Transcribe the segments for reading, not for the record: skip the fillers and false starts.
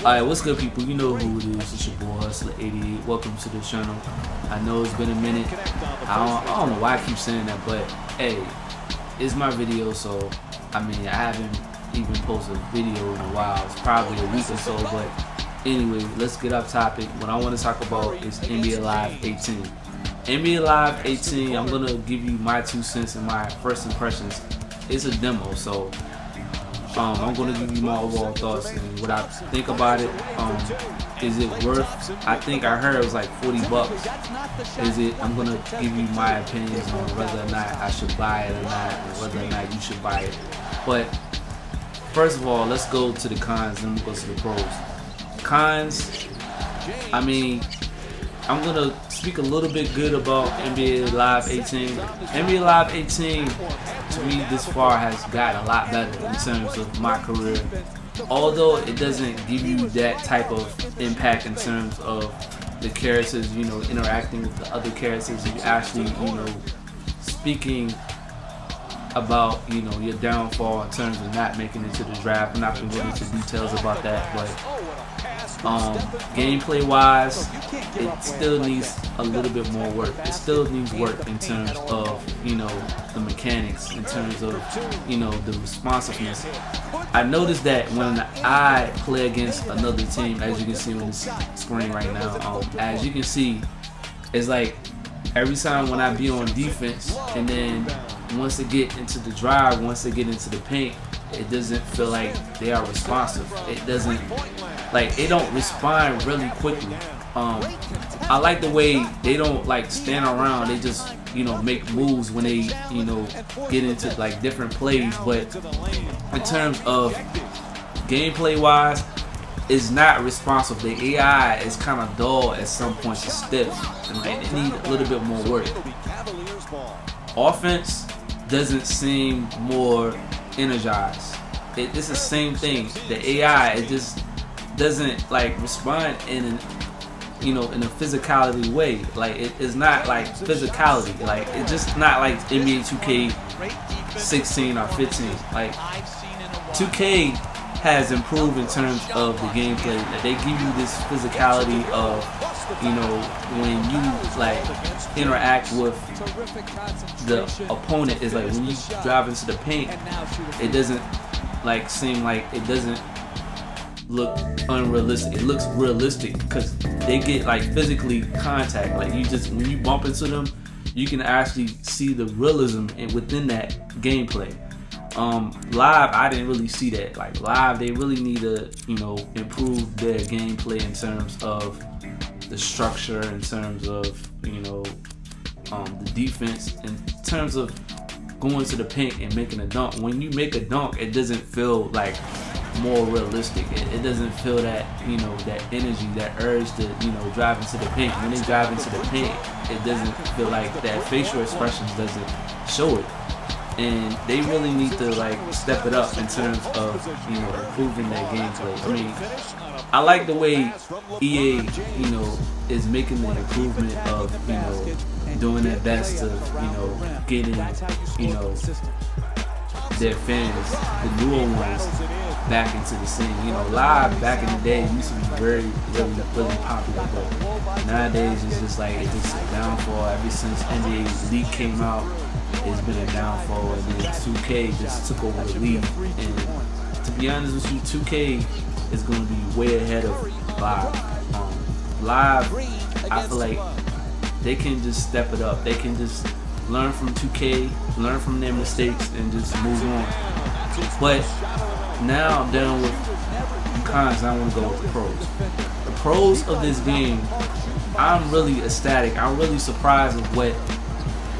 Alright, what's good, people? You know who it is. It's your boy Hustler 88. Welcome to the channel. I know it's been a minute. I don't know why I keep saying that, but hey, it's my video, so I mean, I haven't even posted a video in a while. It's probably a week or so, but anyway, let's get off topic. What I want to talk about is NBA Live 18. NBA Live 18, I'm gonna give you my 2 cents and my first impressions. It's a demo, so I'm going to give you my overall thoughts and what I think about it. Is it worth? I think I heard it was like 40 bucks. Is it? I'm going to give you my opinions on whether or not I should buy it or not, and whether or not you should buy it. But first of all, let's go to the cons, then we'll go to the pros. Cons, I mean, I'm going to speak a little bit good about NBA Live 18. NBA Live 18, to me, this far has gotten a lot better in terms of my career. Although it doesn't give you that type of impact in terms of the characters, you know, interacting with the other characters, you actually, you know, speaking about, you know, your downfall in terms of not making it to the draft. I'm not going to go into details about that, but gameplay wise, it still needs a little bit more work. It still needs work in terms of, you know, the mechanics, in terms of, you know, the responsiveness. I noticed that when I play against another team, as you can see on the screen right now, as you can see, it's like every time when I be on defense, and then once they get into the drive, once they get into the paint, it doesn't feel like they are responsive. It doesn't, like, they don't respond really quickly. I like the way they don't like stand around. They just, you know, make moves when they, you know, get into like different plays. But in terms of gameplay wise, it's not responsive. The AI is kind of dull at some points. It's stiff, and like they need a little bit more work. Offense doesn't seem more energized. It's the same thing. The AI, it just doesn't like respond in, you know, in a physicality way. Like it is not like physicality. Like it's just not like NBA 2K 16 or 15. Like 2K has improved in terms of the gameplay. That they give you this physicality of, you know, when you like interact with the opponent, is like when you drive into the paint, it doesn't like seem like, it doesn't look unrealistic. It looks realistic because they get like physically contact. Like you just, when you bump into them, you can actually see the realism within that gameplay. Live, I didn't really see that. Like live, they really need to, you know, improve their gameplay in terms of the structure, in terms of, you know, the defense, in terms of going to the paint and making a dunk. When you make a dunk, it doesn't feel like more realistic. It doesn't feel that, you know, that energy, that urge to, you know, drive into the paint. When they drive into the paint, it doesn't feel like that facial expressions doesn't show it. And they really need to like step it up in terms of, you know, improving their gameplay. I mean, I like the way EA, you know, is making the improvement of, you know, doing their best to, you know, getting, you know, their fans, the newer ones, back into the scene. You know, live back in the day used to be really popular, but nowadays it's just like, it's just a downfall. Ever since NBA League came out, it's been a downfall, and then 2K just took over the league. And to be honest with you, 2K is going to be way ahead of Live. Live, I feel like they can just step it up. They can just learn from 2K, learn from their mistakes, and just move on. But now I'm done with the cons. I want to go with the pros. The pros of this game, I'm really ecstatic. I'm really surprised with what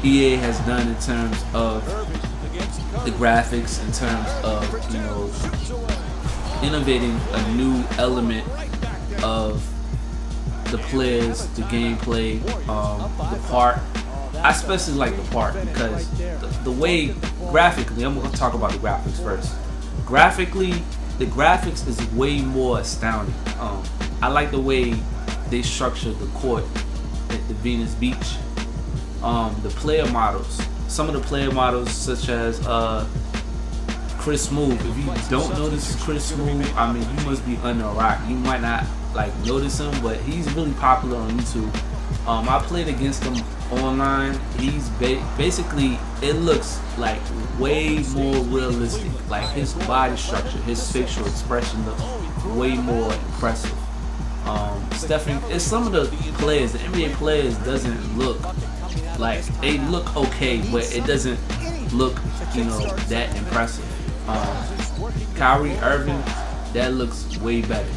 EA has done in terms of the graphics, in terms of, you know, innovating a new element of the players, the gameplay, the part. I especially like the part because the way graphically, I'm going to talk about the graphics first. Graphically, the graphics is way more astounding. I like the way they structured the court at the Venus Beach. The player models, some of the player models, such as Chris Smoove. If you don't know this is Chris Smoove, I mean, you must be under a rock. You might not like notice him, but he's really popular on YouTube. I played against him online. He's basically, it looks like way more realistic. Like his body structure, his facial expression looks way more impressive. Stephen, it's some of the players, the NBA players, doesn't look like, they look okay, but it doesn't look, you know, that impressive. Kyrie Irving, that looks way better.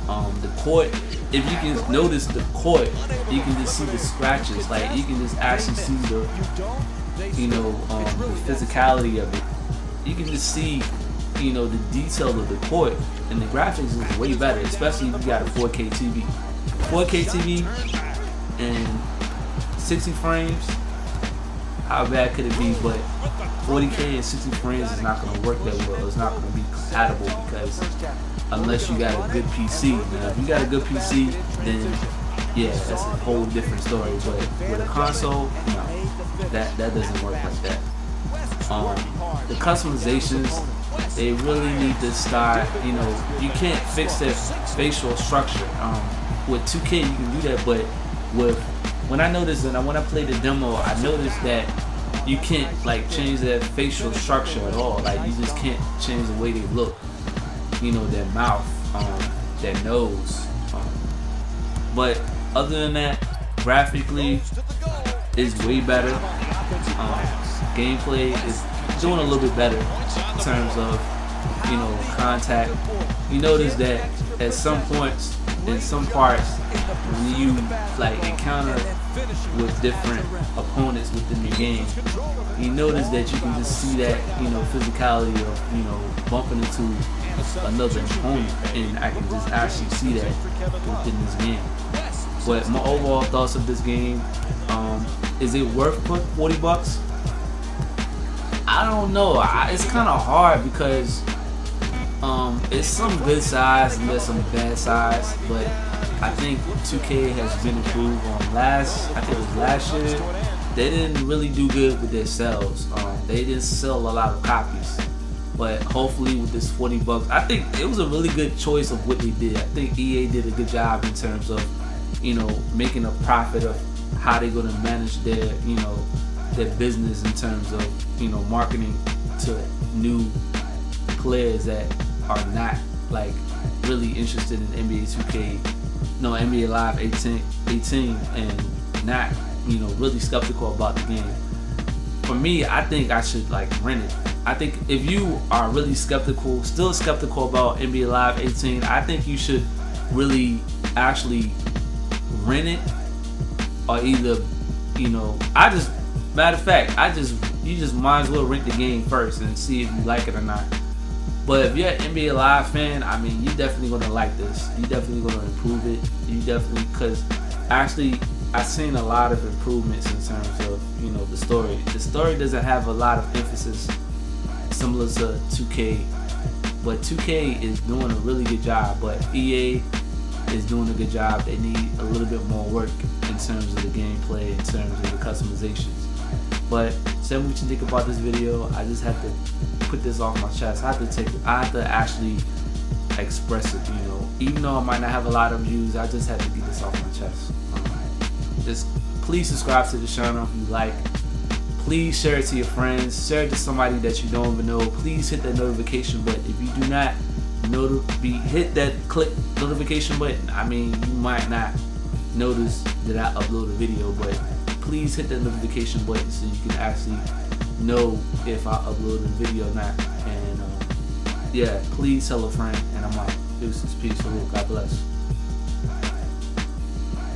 The court, if you can notice the court, you can just see the scratches. Like you can just actually see the, you know, the physicality of it. You can just see, you know, the detail of the court, and the graphics is way better, especially if you got a 4K TV. 4K TV and 60 frames, how bad could it be? But 40K and 60 frames is not going to work that well. It's not going to be compatible, because unless you got a good PC. Now, if you got a good PC, then yeah, that's a whole different story. But with a console, no, that doesn't work like that. The customizations, they really need to start, you know, you can't fix their facial structure. With 2K you can do that, but when I noticed, and when I played the demo, I noticed that you can't like change their facial structure at all. Like you just can't change the way they look, you know, their mouth, their nose. But other than that, graphically is way better. Gameplay is doing a little bit better in terms of, you know, contact. You notice that at some points, in some parts, when you like encounter with different opponents within the game, you notice that you can just see that, you know, physicality of, you know, bumping into another opponent, and I can just actually see that within this game. But my overall thoughts of this game, is it worth $40? I don't know. It's kind of hard because it's some good size and there's some bad size, but I think 2K has been improved on I think it was last year. They didn't really do good with their sales. They didn't sell a lot of copies, but hopefully with this $40, I think it was a really good choice of what they did. I think EA did a good job in terms of, you know, making a profit of how they're gonna manage their, you know, their business in terms of, you know, marketing to new players that are not like really interested in NBA Live 18 and not, you know, really skeptical about the game. For me, I think I should like rent it. I think if you are really skeptical, still skeptical about NBA Live 18, I think you should really actually rent it, or either, you know, matter of fact, you just might as well rent the game first and see if you like it or not. But if you're an NBA Live fan, I mean, you're definitely gonna like this. You're definitely gonna improve it. You definitely, because actually, I've seen a lot of improvements in terms of, you know, the story. The story doesn't have a lot of emphasis similar to 2K, but 2K is doing a really good job. But EA is doing a good job. They need a little bit more work in terms of the gameplay, in terms of the customizations. But tell me what you think about this video. I just have to put this off my chest. I have to actually express it, you know. Even though I might not have a lot of views, I just have to get this off my chest. Just please subscribe to the channel if you like. Please share it to your friends. Share it to somebody that you don't even know. Please hit that notification button. If you do not hit that click notification button, I mean, you might not notice that I upload a video, but please hit that notification button so you can actually know if I upload a video or not. And yeah, please tell a friend, and I'm out. Deuces, peace, God bless.